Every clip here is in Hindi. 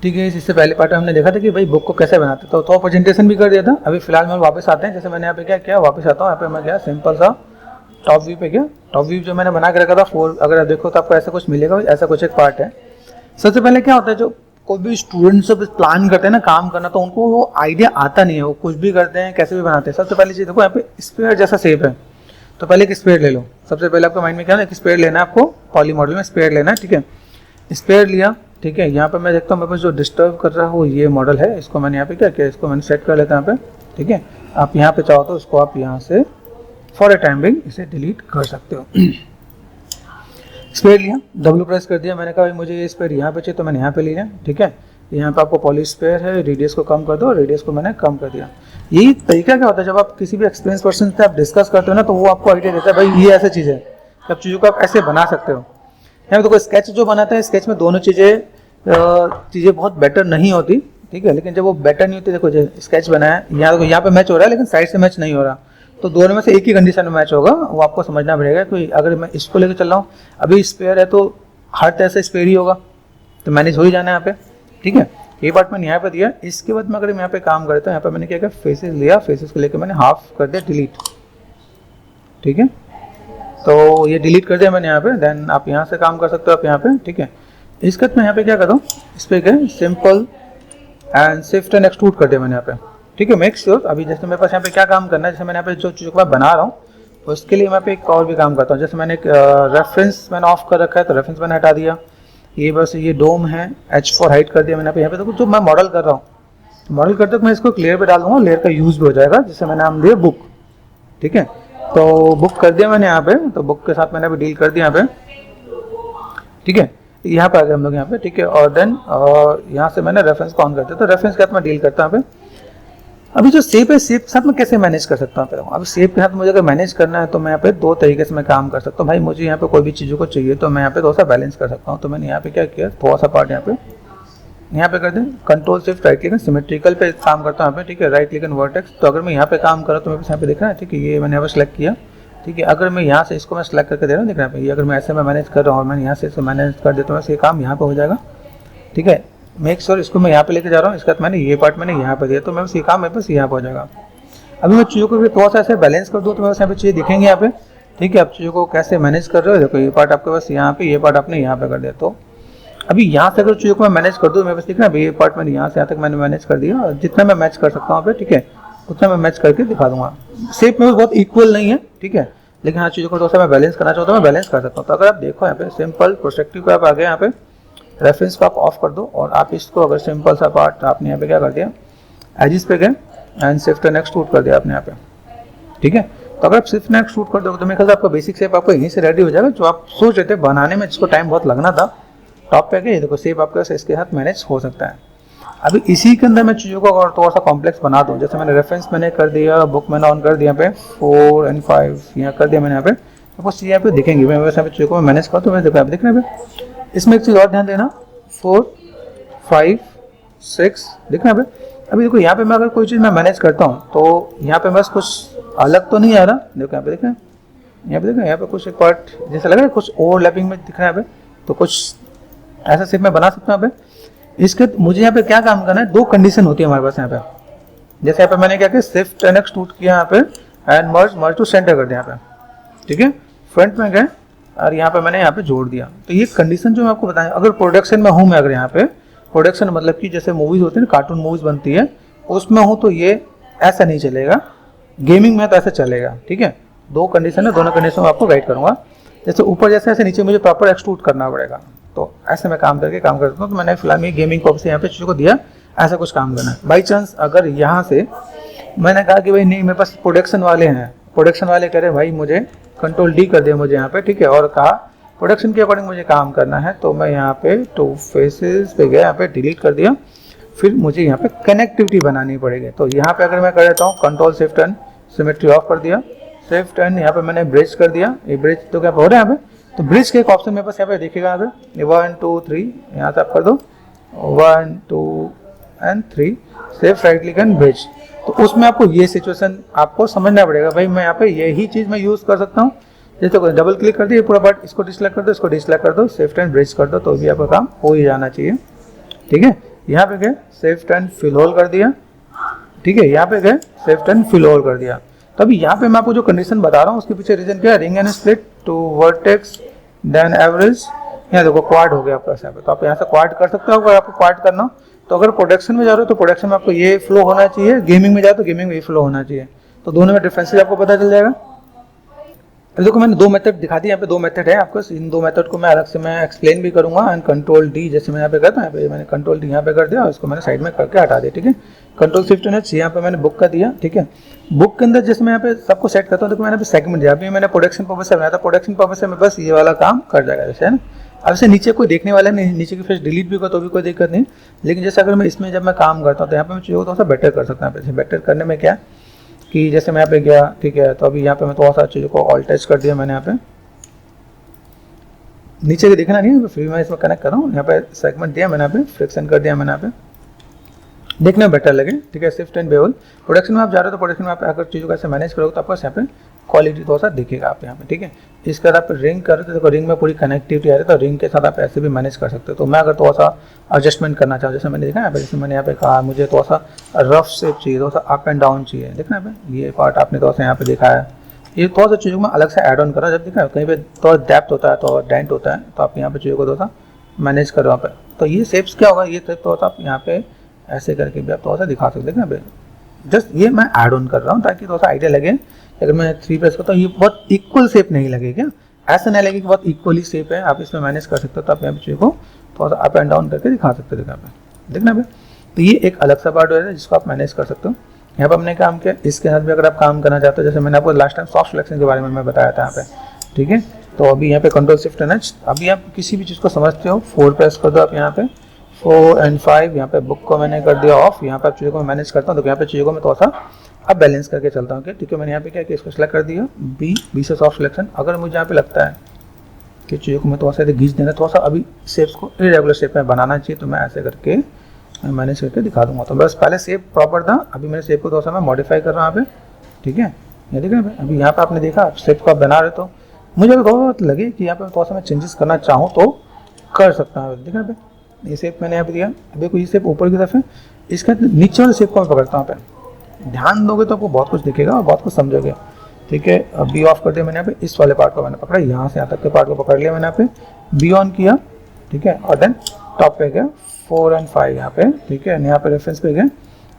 ठीक है। इससे पहले पार्ट में हमने देखा था कि भाई बुक को कैसे बनाते, तो प्रेजेंटेशन भी कर दिया था। अभी फिलहाल में वापस आते हैं। जैसे मैंने यहाँ पे क्या किया, वापस आता हूँ। यहाँ पे मैं गया सिंपल सा टॉप व्यू पे गया। टॉप व्यू जो मैंने बना के रखा था 4, अगर आप देखो तो आपको ऐसा कुछ मिलेगा। ऐसा कुछ एक पार्ट है। सबसे पहले क्या होता है, जो कोई भी स्टूडेंट सब प्लान करते हैं ना काम करना, तो उनको वो आइडिया आता नहीं है, वो कुछ भी करते हैं कैसे भी बनाते हैं। सबसे पहली चीज़ देखो, यहाँ पे स्फीयर जैसा शेप है, तो पहले एक स्फीयर ले लो। सबसे पहले आपके माइंड में क्या है, एक स्फीयर लेना है आपको, पॉली मॉडल में स्फीयर लेना है। ठीक है, स्फीयर लिया। ठीक है, यहाँ पे मैं देखता हूँ मेरे पास जो डिस्टर्ब कर रहा हो ये मॉडल है, इसको मैंने यहाँ पे क्या किया, इसको मैंने सेट कर लेता हूँ यहाँ पे। ठीक है, आप यहाँ पे चाहो तो इसको आप यहाँ से फॉर ए टाइम बिंग इसे डिलीट कर सकते हो। स्पेयर लिया, डब्ल्यू प्रेस कर दिया। मैंने कहा भाई मुझे ये स्पेयर यहाँ पे चाहिए, तो मैंने यहाँ पे लिया। ठीक है, यहाँ पे आपको पॉली स्पेयर है, रेडियस को कम कर दो, रेडियस को मैंने कम कर दिया। यही तरीका क्या होता है, जब आप किसी भी एक्सपीरियंस पर्सन से आप डिस्कस करते हो ना, तो वो आपको आइडिया देता है भाई ये ऐसी चीज़ है, सब चीज़ों को आप ऐसे बना सकते हो। यहाँ पे देखो स्केच जो बनाता है, स्केच में दोनों चीज़ें बहुत बेटर नहीं होती। ठीक है, लेकिन जब वो बेटर नहीं होती, देखो जो स्केच बनाया यहाँ, देखो यहाँ पे मैच हो रहा है लेकिन साइड से मैच नहीं हो रहा, तो दोनों में से एक ही कंडीशन में मैच होगा, वो आपको समझना पड़ेगा। कि अगर मैं इसको लेकर चल रहा हूँ, अभी स्पेयर है तो हर तरह से स्पेयर ही होगा, तो मैनेज हो ही जाना है यहाँ पे। ठीक है, ये पार्ट मैंने यहाँ पे दिया। इसके बाद मैं अगर यहाँ पे काम करता हूँ, यहाँ पे मैंने क्या किया, फेसेस लिया, फेसेस को लेकर मैंने हाफ कर दिया डिलीट। ठीक है, तो ये डिलीट कर दिया मैंने यहाँ पे। देन आप यहाँ से काम कर सकते हो आप यहाँ पे। ठीक है, इसके बाद मैं यहाँ पे क्या करता हूँ, इस पर क्या simple and shift and extrude कर दिया मैंने यहाँ पे। ठीक है, मेक श्योर अभी जैसे मेरे पास यहाँ पे क्या काम करना है, जैसे मैंने यहाँ पे जो चीज़ को मैं बना रहा हूँ, तो उसके लिए मैं पे एक और भी काम करता हूँ। जैसे मैंने एक रेफरेंस मैंने ऑफ कर रखा है, तो रेफरेंस मैंने हटा दिया। ये बस ये डोम है, H4 हाइट कर दिया मैंने यहाँ पे। देखो जो मैं मॉडल कर रहा हूँ, मॉडल करते मैं इसको क्लियर पे डाल दूंगा, लेयर का यूज भी हो जाएगा। जिससे मैंने नाम दिया बुक। ठीक है, तो बुक कर दिया मैंने यहाँ पे, तो बुक के साथ मैंने अभी डील कर दिया यहाँ पे। ठीक है, यहाँ पे आ गए हम लोग यहाँ पे। ठीक है, और देन यहाँ से मैंने रेफरेंस को ऑन कर दिया, तो रेफरेंस के साथ मैं डील करता हूँ यहाँ पे। अभी जो शेप है, शेप के साथ मैं कैसे मैनेज कर सकता हूँ। अभी शेप के साथ मुझे अगर मैनेज करना है, तो मैं यहाँ पे दो तरीके से मैं काम कर सकता हूँ। भाई मुझे यहाँ पे कोई भी चीज़ों को चाहिए, तो मैं यहाँ पे थोड़ा सा बैलेंस कर सकता हूँ। तो मैंने यहाँ पे क्या किया, थोड़ा सा पार्ट यहाँ पे कर दें, control shift right click symmetrical पे काम करता हूँ यहाँ पे। ठीक है, राइट क्लिक एंड वर्टेक्स। तो अगर मैं यहाँ पे काम कर रहा हूँ, तो मेरे पास यहाँ पे दिख रहा है। ठीक है, ये मैंने यहाँ पे सेलेक्ट किया। ठीक है, अगर मैं यहाँ से इसको मैं सेलेक्ट करके दे रहा हूँ, दिख रहा है। ये अगर मैं ऐसे में मैनेज कर रहा हूँ और मैंने यहाँ से इसको मैनेज कर देता हूँ, ये काम यहाँ पे हो जाएगा। ठीक है, मेक श्योर इसको मैं यहाँ पे लेके जा रहा हूँ। इसके बाद मैंने ये पार्ट मैंने यहाँ पे दिया, तो मैं बस ये काम मेरे पास यहाँ पे हो जाएगा। अभी मैं चीज़ों को भी थोड़ा सा ऐसे बैलेंस कर दूँ, तो मेरे पास यहाँ पे चीज़ें दिखेंगी यहाँ पे। ठीक है, आप चीज़ों को कैसे मैनेज कर रहे हो, देखो ये पार्ट आपके पास यहाँ पे, ये पार्ट आपने यहाँ पे कर दिया। तो अभी यहाँ से अगर चीज़ों को मैं मैनेज कर दूँ, मेरे पास दिख रहा है ये पार्ट मैंने यहाँ से यहाँ तक मैंने मैनेज कर दिया। और जितना मैं मैच कर सकता हूँ यहाँ पे, ठीक है, उतना मैं मैच करके दिखा दूंगा। शेप में बहुत इक्वल नहीं है। ठीक है, लेकिन हाँ चीज़ों को थोड़ा सा मैं बैलेंस करना चाहता हूँ, मैं बैलेंस कर सकता हूँ। तो अगर आप देखो यहाँ पे सिंपल प्रोस्पेक्टिव पे आप आ गए, यहाँ पे रेफरेंस को आप ऑफ कर दो, और आप इसको अगर सिंपल सा पार्ट आपने यहाँ पे क्या कर दिया, एजिस पे गए एंड शिफ्ट एंड एक्सट्रूड कर दिया आपने यहाँ पे। ठीक है, तो अगर आप शिफ्ट एंड एक्सट्रूड कर दोगे, तो मेरे ख्याल से आपका बेसिक शेप आपको यहीं से रेडी हो जाएगा। जो आप सोच रहे थे बनाने में, जिसको टाइम बहुत लगना था, टॉप पे गए, देखो शेप आपके इसके साथ मैनेज हो सकता है। अभी इसी के अंदर मैं चीज़ों को और थोड़ा सा कॉम्प्लेक्स बना दूँ। जैसे मैंने रेफरेंस मैंने कर दिया, बुक मैंने ऑन कर दिया, यहाँ पे 4 और 5 यहाँ कर दिया मैंने यहाँ पे। तो कुछ यहाँ पे दिखेंगी, मैं वैसे यहाँ पे चीज़ों को मैं मैनेज करता हूँ। मैं देखो आप दिख रहे हैं। इसमें एक चीज़ और ध्यान देना, 4, 5, 6 दिख रहे हैं। अभी देखो यहाँ पे मैं अगर कोई चीज़ मैं मैनेज करता हूँ, तो यहाँ पे बस कुछ अलग तो नहीं आ रहा। देखो यहाँ पे देख रहे हैं, यहाँ पे देखो, यहाँ पे कुछ एक पार्ट जैसा लग रहा है, कुछ ओवरलैपिंग में दिख रहा है यहाँ पे। तो कुछ ऐसा शेप मैं बना सकता हूँ यहाँ पे। इसके मुझे यहाँ पे क्या काम करना है, दो कंडीशन होती है हमारे पास यहाँ पे। जैसे यहाँ पे मैंने क्या किया, शिफ्ट एंड एक्सट्रूड किया यहाँ पे, एंड मर्ज टू सेंटर कर दिया यहाँ पे। ठीक है, फ्रंट में गए और यहाँ पे मैंने यहाँ पे जोड़ दिया। तो ये कंडीशन जो मैं आपको बताया, अगर प्रोडक्शन में हूँ मैं, अगर यहाँ पे प्रोडक्शन मतलब कि जैसे मूवीज होती है ना, कार्टून मूवीज बनती है, उसमें हूँ, तो ये ऐसा नहीं चलेगा। गेमिंग में तो ऐसा चलेगा। ठीक है, दो कंडीशन है, दोनों कंडीशन में आपको गाइड करूँगा। जैसे ऊपर जैसे ऐसे नीचे मुझे प्रॉपर एक्सट्रूड करना पड़ेगा, तो ऐसे मैं काम करके काम करता हूँ। तो मैंने फिलहाल में गेमिंग पर्पस से यहाँ पे चीज़ों को दिया, ऐसा कुछ काम करना है। बाई चांस अगर यहाँ से मैंने कहा कि भाई नहीं, मेरे पास प्रोडक्शन वाले हैं, प्रोडक्शन वाले कह रहे भाई मुझे कंट्रोल डी कर दिया मुझे यहाँ पे। ठीक है, और कहा प्रोडक्शन के अकॉर्डिंग मुझे काम करना है, तो मैं यहाँ पे 2 फेसेस पे गया, यहाँ पे डिलीट कर दिया। फिर मुझे यहाँ पे कनेक्टिविटी बनानी पड़ेगी। तो यहाँ पे अगर मैं कर देता हूँ, control shift and symmetry of कर दिया, शिफ्ट एंड यहाँ पे मैंने ब्रिज कर दिया। ये ब्रिज तो क्या हो रहा है यहाँ पे, तो ब्रिज के एक ऑप्शन मेरे पास यहाँ पे देखिएगा, यहाँ पे 1 2 3 यहाँ से आप कर दो 1 2 and 3, safe right click and bridge. तो उसमें आपको ये सिचुएशन आपको समझना पड़ेगा, भाई मैं यहाँ पे यही चीज़ मैं यूज़ कर सकता हूँ। जैसे तो डबल क्लिक कर दिए पूरा पार्ट, इसको डिसलाइक कर दो, इसको डिसलाइक कर दो, शिफ्ट एंड ब्रिज कर दो, तो भी आपका काम हो ही जाना चाहिए। ठीक है, यहाँ पे गए शिफ्ट एंड फिल होल कर दिया, ठीक है, यहाँ पे गए शिफ्ट एंड फिल होल कर दिया। तो अभी यहाँ पे मैं आपको जो कंडीशन बता रहा हूँ उसके पीछे रीजन क्या है, ring and split to vertex then average, यहाँ देखो क्वाड हो गया आपका यहाँ पे, तो आप यहाँ से क्वाड कर सकते हो अगर आपको क्वाड करना हो। तो अगर प्रोडक्शन में जा रहे हो तो प्रोडक्शन में आपको ये फ्लो होना चाहिए, गेमिंग में जाओ तो गेमिंग में ये फ्लो होना चाहिए, तो दोनों में डिफरेंसेस आपको पता चल जाएगा। अब देखो मैंने 2 मेथड दिखा दिए, यहाँ पे 2 मेथड है आपको, इन 2 मेथड को मैं अलग से मैं एक्सप्लेन भी करूंगा। एंड कंट्रोल डी जैसे मैं यहाँ पे करता हूँ, यहाँ पे मैंने कंट्रोल डी यहाँ पे कर दिया और इसको मैंने साइड में करके हटा दिया, ठीक है। कंट्रोल शिफ्ट एन एच यहाँ पे मैंने बुक का दिया, ठीक है। बुक के अंदर जैसे मैं यहाँ पे सबको सेट करता हूँ, देखो मैंने सेगमेंट दिया, अभी मैंने प्रोडक्शन पर्पज से बनाया था, प्रोडक्शन पर्पज से मैं बस ये वाला काम कर जाएगा जैसे, है ना। अब से नीचे कोई देखने वाला नहीं, नीचे की फेस डिलीट भी कर तो भी कोई दिक्कत नहीं, लेकिन जैसे अगर मैं इसमें जब मैं काम करता हूँ तो यहाँ पे मैं चीज़ों को थोड़ा सा बेटर कर सकता हूँ। बेटर करने में क्या कि जैसे मैं यहाँ पे गया, ठीक है, तो अभी यहाँ पे मैं थोड़ा सा चीज़ों को ऑल टच कर दिया मैंने, यहाँ पे नीचे के देखना नहीं है, फ्री में इसमें कनेक्ट कर रहा हूँ, यहाँ पे सेगमेंट दिया मैंने, यहाँ पे फ्रिक्शन कर दिया मैंने, यहाँ पे देखने में बेटर लगे, ठीक है। शिफ्ट एंड बेवल प्रोडक्शन में आप जा रहे हो तो प्रोडक्शन में आप अगर चीज़ों को ऐसे मैनेज करोगे तो आपको यहाँ पे क्वालिटी थोड़ा सा दिखेगा आप यहाँ पे, ठीक है। इसके बाद आप रिंग कर रहे हो तो देखो रिंग में पूरी कनेक्टिविटी आ रही है, तो रिंग के साथ आप ऐसे भी मैनेज कर सकते हो। तो मैं अगर थोड़ा सा एडजस्टमेंट करना चाहूँ, जैसे मैंने देखा यहाँ पे, जैसे मैंने यहाँ पे कहा मुझे थोड़ा सा रफ शेप चाहिए, थोड़ा सा अप एंड डाउन चाहिए, देखना यहाँ पे ये पार्ट आपने थोड़ा सा यहाँ पे देखा है, ये थोड़ा सा चीज़ों को मैं अलग से ऐड ऑन कर रहा हूँ। जब देखा कहीं पे थोड़ा डेप्थ होता है तो डेंट होता है, तो आप यहाँ पे चीज़ों को थोड़ा सा मैनेज करो यहाँ पे। तो ये शेप्स क्या होगा, ये थोड़ा सा आप यहाँ पे ऐसे करके भी आप थोड़ा सा दिखा सकते हैं, जस्ट ये मैं ऐड ऑन कर रहा हूँ ताकि थोड़ा सा आइडिया लगे। अगर मैं 3 प्रेस करता हूँ ये बहुत इक्वल शेप नहीं लगेगा, ऐसा नहीं लगे कि बहुत इक्वली शेप है, आप इसमें मैनेज कर सकते हो। तो आप यहाँ पे चीज़ों को थोड़ा सा अप एंड डाउन करके दिखा सकते हो, देखना पे। तो ये एक अलग सा पार्ट है जिसको आप मैनेज कर सकते हो। यहाँ पर हमने काम किया, इसके साथ भी अगर आप काम करना चाहते हो, जैसे मैंने आपको लास्ट टाइम सॉफ्ट सिलेक्शन के बारे में मैं बताया था यहाँ पे, ठीक है। तो अभी यहाँ पे कंट्रोल शिफ्ट एन एच, अभी आप किसी भी चीज़ को समझते हो 4 प्रेस कर दो आप यहाँ पे, 4 एंड 5, यहाँ पे बुक को मैंने कर दिया ऑफ, यहाँ पे चीज़ों को मैं मैनेज करता हूँ। तो यहाँ पे चीज़ों को मैं थोड़ा सा अब बैलेंस करके चलता हूँ, ठीक है। मैंने यहाँ पे क्या किया, इसको सेलेक्ट कर दिया बी से सॉफ्ट सिलेक्शन। अगर मुझे यहाँ पे लगता है कि चीज़ों को मैं थोड़ा सा घींच देना, थोड़ा सा अभी शेप्स को इरेगुलर शेप में बनाना चाहिए, तो मैं ऐसे करके मैनेज करके दिखा दूंगा। तो बस पहले शेप प्रॉपर था, अभी मेरे शेप को थोड़ा सा मैं मॉडिफाई कर रहा हूँ यहाँ पे, ठीक है। ये देख रहे हैं अभी यहाँ पे आपने देखा शेप को आप बना रहे, तो मुझे अगर बहुत लगे कि यहाँ पे थोड़ा सा मैं चेंजेस करना चाहूँ तो कर सकता हूँ। देख रहे हैं ये शेप मैंने यहाँ पे दिया, अभी कोई शेप ऊपर की तरफ है, इसका नीचे वाले शेप को मैं पकड़ता हूँ यहाँ पे, ध्यान दोगे तो आपको बहुत कुछ दिखेगा और बहुत कुछ समझोगे, ठीक है। अब बी ऑफ कर दिया मैंने यहाँ पे, इस वाले पार्ट को मैंने पकड़ा, यहाँ से यहाँ तक के पार्ट को पकड़ लिया मैंने यहाँ पे, बी ऑन किया, ठीक है, और देन टॉप पे गया 4 एंड 5 यहाँ पे, ठीक है। यहाँ पे रेफरेंस पे गए,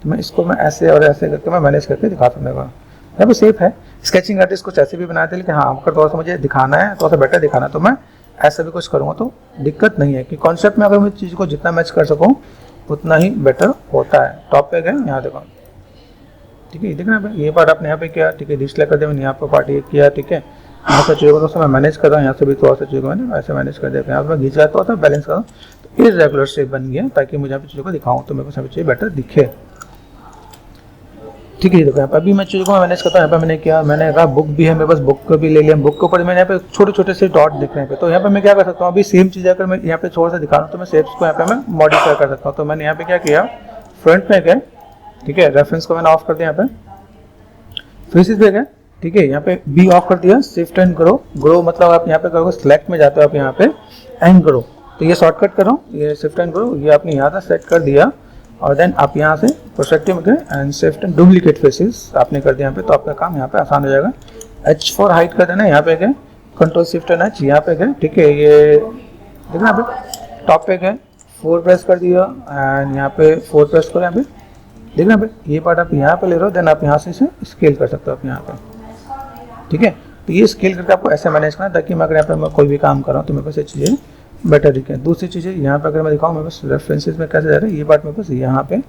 तो मैं इसको मैं ऐसे और ऐसे करके मैं मैनेज करके दिखा सकूँगा। यहाँ पे सेफ है, स्केचिंग आर्टिस्ट कुछ ऐसे भी बनाते हैं, लेकिन हाँ अगर थोड़ा सा मुझे दिखाना है, थोड़ा सा बेटर दिखाना है, तो मैं ऐसा भी कुछ करूँगा, तो दिक्कत नहीं है कि कॉन्सेप्ट में अगर मैं चीज़ को जितना मैच कर सकूँ उतना ही बेटर होता है। टॉप पे गए, यहाँ देखो, ठीक है, देखना भाई ये पार्ट आपने यहाँ पे किया, ठीक है, डिस्प्ले कर दिया मैंने, यहाँ पे पार्ट ये किया, ठीक है। यहाँ से चीज़ों को दोस्तों मैं मैनेज कर रहा हूँ, यहाँ से भी थोड़ा सा चीज़ों को मैंने ऐसे मैनेज कर दिया, यहाँ पर मैं घींच रहा था बैलेंस कर रहा हूँ, तो इरेगुलर शेप बन गया ताकि मुझे यहाँ पे चीज़ों को दिखाऊँ तो मेरे को सब चीज़ बेटर दिखे, ठीक है। देखो यहाँ पर अभी मैं चीज़ों को मैं मैनेज करता हूँ। यहाँ पे मैंने किया, मैंने कहा बुक भी है मेरे पास, बुक को भी ले लिया, बुक के ऊपर मैंने यहाँ पे छोटे छोटे से डॉट दिख रहे हैं, तो यहाँ पे मैं क्या कर सकता हूँ, अभी सेम चीज़ अगर मैं यहाँ पे थोड़ा सा दिखा रहा हूँ तो मैं शेप्स को यहाँ पे मैं मॉडिफाई कर सकता हूँ। तो मैंने यहाँ पे क्या किया, फ्रंट में गए, ठीक है, रेफरेंस को मैंने ऑफ कर दिया, यहाँ पे फेसिस पे गए, ठीक है, यहाँ पे बी ऑफ कर दिया, शिफ्ट एंड ग्रो, ग्रो मतलब आप यहाँ पे करोगे सिलेक्ट में जाते हो आप यहाँ पे एंड ग्रो, तो ये शॉर्टकट कर रहा हूँ, ये शिफ्ट एंड ग्रो ये आपने यहाँ से सेट कर दिया, और देन आप यहाँ से प्रोस्पेक्टिव में गए and shift and duplicate faces आपने कर दिया यहाँ पे, तो आपका काम यहाँ पे आसान हो जाएगा। H4 हाइट कर देना, यहाँ पे गए, कंट्रोल शिफ्ट एंड H यहाँ पे गए, ठीक है, ये देखना यहाँ पे टॉप पे गए, 4 प्रेस कर दिया एंड यहाँ पे 4 प्रेस करो, यहाँ पे देखना पे ये पार्ट आप यहाँ पे ले रहे हो, देन आप यहाँ से इसे स्केल कर सकते हो आप यहाँ पे, ठीक है। तो ये स्केल करके आपको ऐसे मैनेज करना ताकि मैं अगर यहाँ पे मैं कोई भी काम कर रहा हूँ तो मेरे पास ये चीज़ें बेटर दिखे। दूसरी चीज़ यहाँ पे अगर मैं दिखाऊँ मेरे पास रेफरेंसेस में कैसे जा रहा है, ये पार्ट मेरे पास यहाँ पे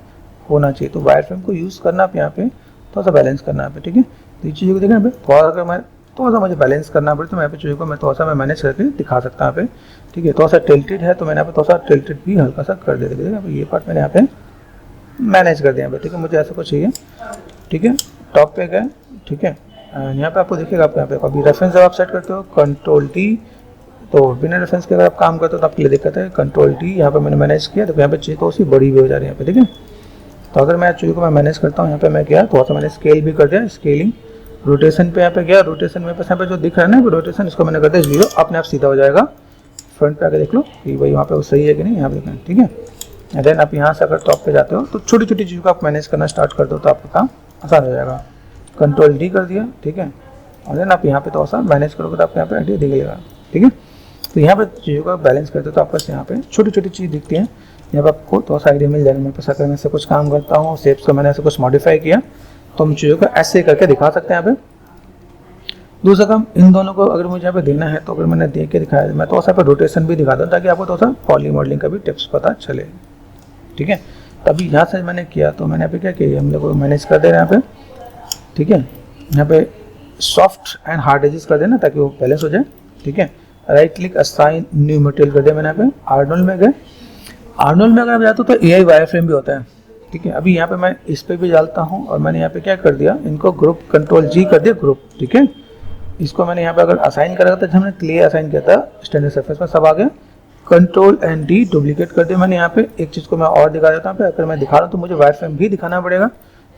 होना चाहिए, तो वायर फ्रेम को यूज़ करना आप यहाँ पे थोड़ा सा बैलेंस करना है, ठीक है। तो ये चीज़ों को देखना पे थोड़ा अगर मैं थोड़ा सा मुझे बैलेंस करना पड़े तो मैं यहाँ पे चीज़ों को मैं थोड़ा सा मैं मैनेज करके दिखा सकता हूँ यहाँ पे, ठीक है। थोड़ा सा टिल्टेड है तो मैंने यहाँ पे थोड़ा सा टिल्टेड भी हल्का सा कर दिया, देखिए ये पार्ट मैंने यहाँ पे मैनेज कर दिया, ठीक है, मुझे ऐसा कुछ चाहिए, ठीक है। टॉप पे गए, ठीक है, यहाँ पे आपको देखिएगा, आप यहाँ पे अभी रेफरेंस जब आप सेट करते हो कंट्रोल टी, तो बिना रेफरेंस के अगर आप काम करते हो तो आपके लिए दिक्कत है, कंट्रोल टी यहाँ पे मैंने मैनेज किया, तो यहाँ पे चीज़ तो उसी बड़ी भी हो जा रही है यहाँ पे, ठीक है। तो अगर मैं चीज़ को मैं मैनेज करता हूँ, यहाँ पे मैं गया थोड़ा सा मैंने स्केल भी कर दिया, स्केलिंग रोटेशन पे यहाँ पे गया, रोटेशन में पास यहाँ पे जो दिख रहा है ना रोटेशन, इसको मैंने कर दिया 0, अपने आप सीधा हो जाएगा। फ्रंट पे आके देख लो कि भाई वहाँ पे वो सही है कि नहीं, यहाँ पे देखना, ठीक है। देन आप यहाँ से अगर टॉप पे जाते हो तो छोटी छोटी चीज़ों को आप मैनेज करना स्टार्ट कर दो तो आपका काम आसान हो जाएगा। कंट्रोल डी कर दिया, ठीक है, और देन आप यहाँ पे थोड़ा सा मैनेज करोगे तो आपको यहाँ पे आइडिया दिखेगा, ठीक है। तो यहाँ पे चीज़ों का बैलेंस करते हो तो आपको यहाँ पे छोटी छोटी चीज़ दिखती है, यहाँ पे आपको थोड़ा सा आइडिया मिल जाएगा। मेरे पास अगर मैं ऐसे कुछ काम करता हूँ, शेप्स को मैंने ऐसे कुछ मॉडिफाई किया तो हम चीज़ों को ऐसे करके दिखा सकते हैं यहाँ पे। दूसरा काम, इन दोनों को अगर मुझे यहाँ पे देना है तो अगर मैंने दे के दिखाया, मैं थोड़ा सा पे रोटेशन भी दिखा दूँ ताकि आपको थोड़ा सा पॉली मॉडलिंग का भी टिप्स पता चले, ठीक है। तो अभी यहाँ से मैंने किया तो मैंने यहाँ पे क्या किया, हम लोग को मैनेज कर दे रहे हैं यहाँ पे, ठीक है। यहाँ पे सॉफ्ट एंड हार्ड एजेस कर देना ताकि वो बैलेंस हो जाए, ठीक है। Right click assign new material कर दिया मैंने यहाँ पे। आर्नोल्ड में गए, आर्नोल्ड में अगर आप जाते हो तो एआई वायर फ्रेम भी होता है, ठीक है। अभी यहाँ पे मैं इस पे भी डालता हूँ और मैंने यहाँ पे क्या कर दिया, इनको ग्रुप कंट्रोल जी कर दिया ग्रुप, ठीक है। इसको मैंने यहाँ पे अगर असाइन करा था, हमने क्ले असाइन किया था स्टैंडर्ड सरफेस में, सब आ गया। कंट्रोल एंड डी डुप्लीकेट कर दिया मैंने यहाँ पे। एक चीज़ को मैं और दिखा देता हूँ, अगर मैं दिखा रहा हूँ तो मुझे वायर फ्रेम भी दिखाना पड़ेगा,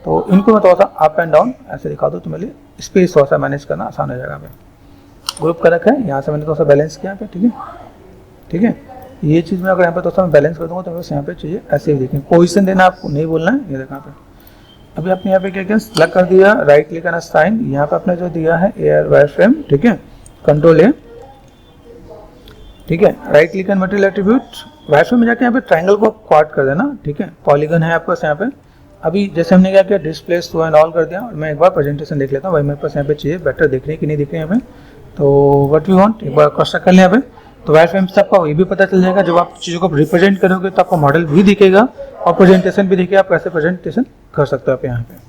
तो इनको मैं थोड़ा सा अप एंड डाउन ऐसे दिखा दूँ तो मेरे स्पेस थोड़ा सा मैनेज करना आसान हो जाएगा। मैं ग्रुप कर रखा है, यहाँ से मैंने थोड़ा सा बैलेंस किया यहाँ पे, ठीक है, ठीक है। ये चीज़ में अगर यहाँ पे थोड़ा सा मैं बैलेंस कर दूँगा तो बस यहाँ पे चीज़ें ऐसे ही देखेंगे, पोजीशन देना आपको नहीं बोलना है। ये देखा यहाँ पे, अभी आपने यहाँ पे क्या किया, सेलेक्ट कर दिया, राइट क्लिक करना साइन, यहाँ पे आपने जो दिया है एयर वायर फ्रेम, ठीक है, कंट्रोल ए, ठीक है। Right click and material attribute, wire frame में जाके यहाँ पे ट्रायंगल को क्वाड कर देना, ठीक है। पॉलीगन है आपके पास यहाँ पे। अभी जैसे हमने क्या किया, डिस्प्ले शो एंड ऑल कर दिया, और मैं एक बार प्रेजेंटेशन देख लेता हूँ भाई मेरे पास यहाँ पे चीज़ें बेटर दिख रही है कि नहीं दिख रही है यहाँ पे। तो व्हाट वी वांट एक बार क्रॉस चेक कर लें यहाँ पे, तो वायर फ्रेम से आपको ये भी पता चल जाएगा, जब आप चीज़ों को रिप्रेजेंट करोगे तो आपको मॉडल भी दिखेगा और प्रेजेंटेशन भी दिखेगा, आप कैसे प्रेजेंटेशन कर सकते हो आप यहाँ पे।